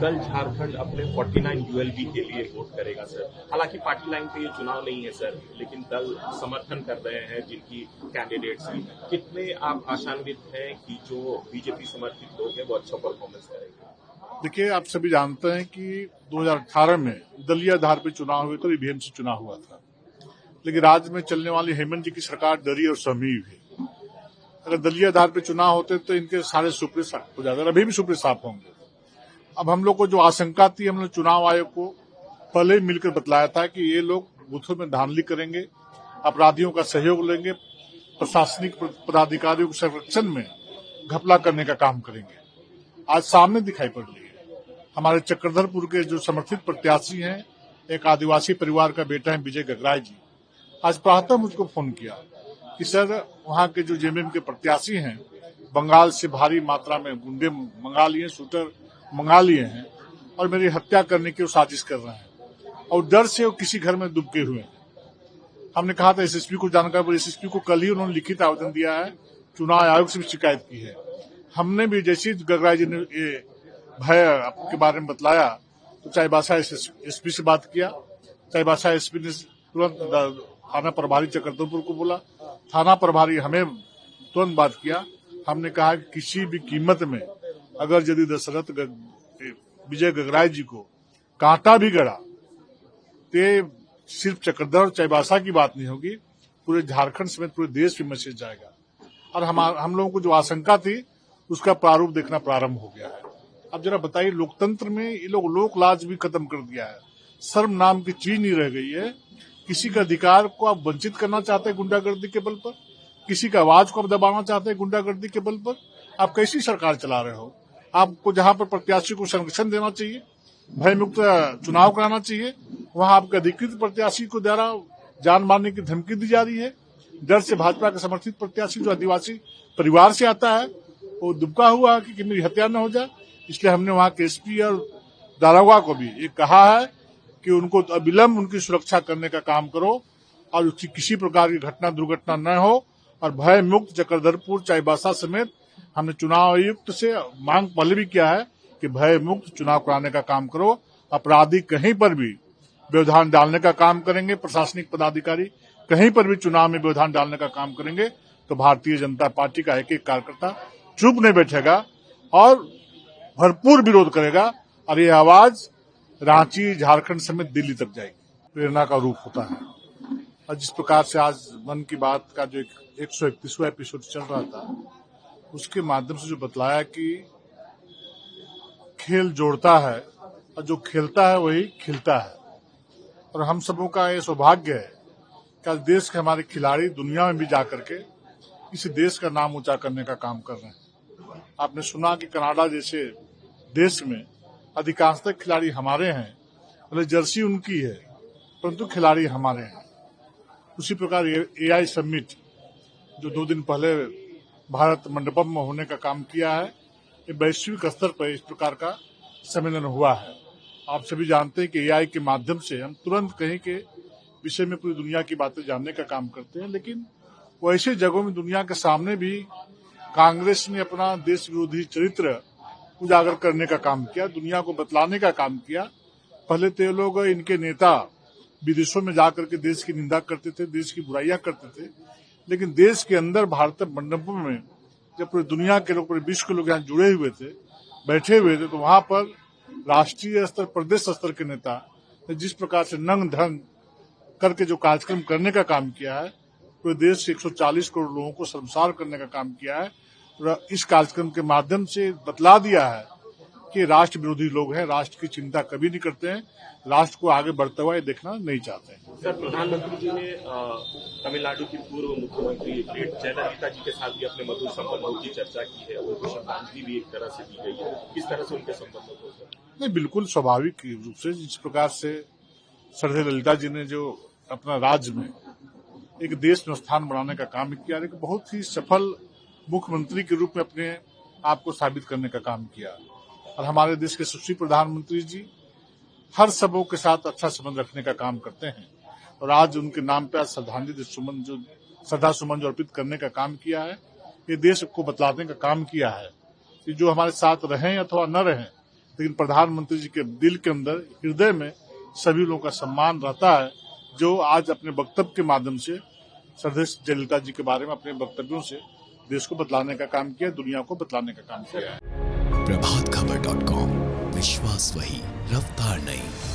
कल झारखंड अपने 49 यूएलबी के लिए वोट करेगा सर। हालांकि पार्टी लाइन पे ये चुनाव नहीं है सर, लेकिन दल समर्थन कर रहे हैं जिनकी कैंडिडेट्स की। कितने आप आशान्वित हैं कि जो बीजेपी समर्थित लोग हैं वो अच्छा परफॉर्मेंस करेंगे? देखिए, आप सभी जानते हैं कि 2018 में दलीय आधार पर चुनाव हुए तो ईवीएम से चुनाव हुआ था, लेकिन राज्य में चलने वाली हेमंत जी की सरकार डरी और सहमी हुई। अगर दलीय आधार पर चुनाव होते तो इनके सारे सुपड़े साफ हो जाते, अभी भी सुपड़े साफ होंगे। अब हम लोग को जो आशंका थी, हमने चुनाव आयोग को पहले ही मिलकर बतलाया था कि ये लोग बूथों में धांधली करेंगे, अपराधियों का सहयोग लेंगे, प्रशासनिक पदाधिकारियों के संरक्षण में घपला करने का काम करेंगे। आज सामने दिखाई पड़ रही है। हमारे चक्रधरपुर के जो समर्थित प्रत्याशी हैं, एक आदिवासी परिवार का बेटा है विजय गगराय जी, आज प्रातः मुझको फोन किया कि सर वहां के जो जेएमएम के प्रत्याशी हैं, बंगाल से भारी मात्रा में गुंडे मंगा लिए, शूटर मंगा लिए हैं और मेरी हत्या करने की साजिश कर रहे हैं और डर से वो किसी घर में दुबके हुए हैं। हमने कहा था एसएसपी को जानकारी, पर एसएसपी को कल ही उन्होंने लिखित आवेदन दिया है, चुनाव आयोग से भी शिकायत की है। हमने भी जैसे गगराय जी ने ये भय के बारे में बतलाया तो चाईबासा एसपी से बात किया। चाईबासा एसपी ने तुरंत थाना प्रभारी चक्रधरपुर को बोला, थाना प्रभारी हमें तुरंत बात किया। हमने कहा कि किसी भी कीमत में अगर यदि दशरथ विजय गगराय जी को कांटा भी गड़ा तो सिर्फ चक्रधर और चाईबासा की बात नहीं होगी, पूरे झारखंड समेत पूरे देश में मैसेज जाएगा। और हम लोगों को जो आशंका थी उसका प्रारूप देखना प्रारंभ हो गया है। अब जरा बताइए, लोकतंत्र में ये लोग लोक लाज भी खत्म कर दिया है, शर्म नाम की चीज नहीं रह गई है। किसी का अधिकार को आप वंचित करना चाहते हैं गुंडागर्दी के बल पर, किसी का आवाज को आप दबाना चाहते हैं गुंडागर्दी के बल पर। आप कैसी सरकार चला रहे हो? आपको जहां पर प्रत्याशी को संरक्षण देना चाहिए, भय मुक्त चुनाव कराना चाहिए, वहां आपके अधिकृत प्रत्याशी को द्वारा जान मारने की धमकी दी जा रही है। डर से भाजपा के समर्थित प्रत्याशी जो आदिवासी परिवार से आता है वो दुबका हुआ है कि मेरी हत्या न हो जाए। इसलिए हमने वहां के एसपी और दारोगा को भी ये कहा है कि उनको अविलंब उनकी सुरक्षा करने का काम करो और उसकी किसी प्रकार की घटना दुर्घटना न हो। और भय मुक्त चक्रधरपुर चाईबासा समेत हमने चुनाव आयुक्त से मांग पहले भी किया है कि भय मुक्त चुनाव कराने का काम करो। अपराधी कहीं पर भी व्यवधान डालने का काम करेंगे, प्रशासनिक पदाधिकारी कहीं पर भी चुनाव में व्यवधान डालने का काम करेंगे तो भारतीय जनता पार्टी का एक एक कार्यकर्ता चुप नहीं बैठेगा और भरपूर विरोध करेगा। और ये आवाज रांची, झारखंड समेत दिल्ली तक जाएगी। प्रेरणा का रूप होता है। और जिस प्रकार से आज मन की बात का जो 131वां एपिसोड चल रहा था, उसके माध्यम से जो बतलाया कि खेल जोड़ता है और जो खेलता है वही खिलता है। और हम सबों का ये सौभाग्य है कि आज देश के हमारे खिलाड़ी दुनिया में भी जाकर के इस देश का नाम ऊंचा करने का काम कर रहे हैं। आपने सुना कि कनाडा जैसे देश में अधिकांशतः खिलाड़ी हमारे हैं, मतलब जर्सी उनकी है परंतु खिलाड़ी हमारे हैं। उसी प्रकार एआई समिट जो 2 दिन पहले भारत मंडपम में होने का काम किया है, ये वैश्विक स्तर पर इस प्रकार का सम्मेलन हुआ है। आप सभी जानते हैं कि एआई के माध्यम से हम तुरंत कहीं के विषय में पूरी दुनिया की बातें जानने का काम करते हैं, लेकिन वो ऐसे जगहों में दुनिया के सामने भी कांग्रेस ने अपना देश विरोधी चरित्र उजागर करने का काम किया, दुनिया को बतलाने का काम किया। पहले तो ये लोग, इनके नेता विदेशों में जाकर के देश की निंदा करते थे, देश की बुराइयां करते थे, लेकिन देश के अंदर भारत मंडपम में जब पूरी दुनिया के लोग, पूरे विश्व के लोग यहाँ जुड़े हुए थे, बैठे हुए थे, तो वहां पर राष्ट्रीय स्तर, प्रदेश स्तर के नेता ने जिस प्रकार से नंग ढंग करके जो कार्यक्रम करने का काम किया है, पूरे देश से 140 करोड़ लोगों को शर्मसार करने का काम किया है। और इस कार्यक्रम के माध्यम से बतला दिया है कि राष्ट्र विरोधी लोग हैं, राष्ट्र की चिंता कभी नहीं करते हैं, राष्ट्र को आगे बढ़ता हुआ देखना नहीं चाहते हैं। सर, प्रधानमंत्री जी ने तमिलनाडु की पूर्व मुख्यमंत्री जयललिता जी के साथ भी अपने मधुर संबंधों की चर्चा की है, उनको श्रद्धांजलि भी एक तरह से दी गई है। किस तरह से उनके संबंधों को? नहीं, बिल्कुल स्वाभाविक रूप से जिस प्रकार से श्रद्धेय ललिता जी ने जो अपना राज्य में एक देश में स्थान बनाने का काम किया, एक बहुत ही सफल मुख्यमंत्री के रूप में अपने आप को साबित करने का काम किया। और हमारे देश के यशस्वी प्रधानमंत्री जी हर सबों के साथ अच्छा संबंध रखने का काम करते हैं। और आज उनके नाम पे श्रद्धा सुमन जो अर्पित करने का काम किया है, ये देश को बतलाने का काम किया है कि जो हमारे साथ रहें अथवा न रहें, लेकिन प्रधानमंत्री जी के दिल के अंदर, हृदय में सभी लोगों का सम्मान रहता है, जो आज अपने वक्तव्य के माध्यम से श्रद्धेय जयललिता जी के बारे में अपने वक्तव्यों से देश को बदलाने का काम किया, दुनिया को बदलाने का काम किया है। प्रभातखबर.com, विश्वास वही, रफ्तार नहीं।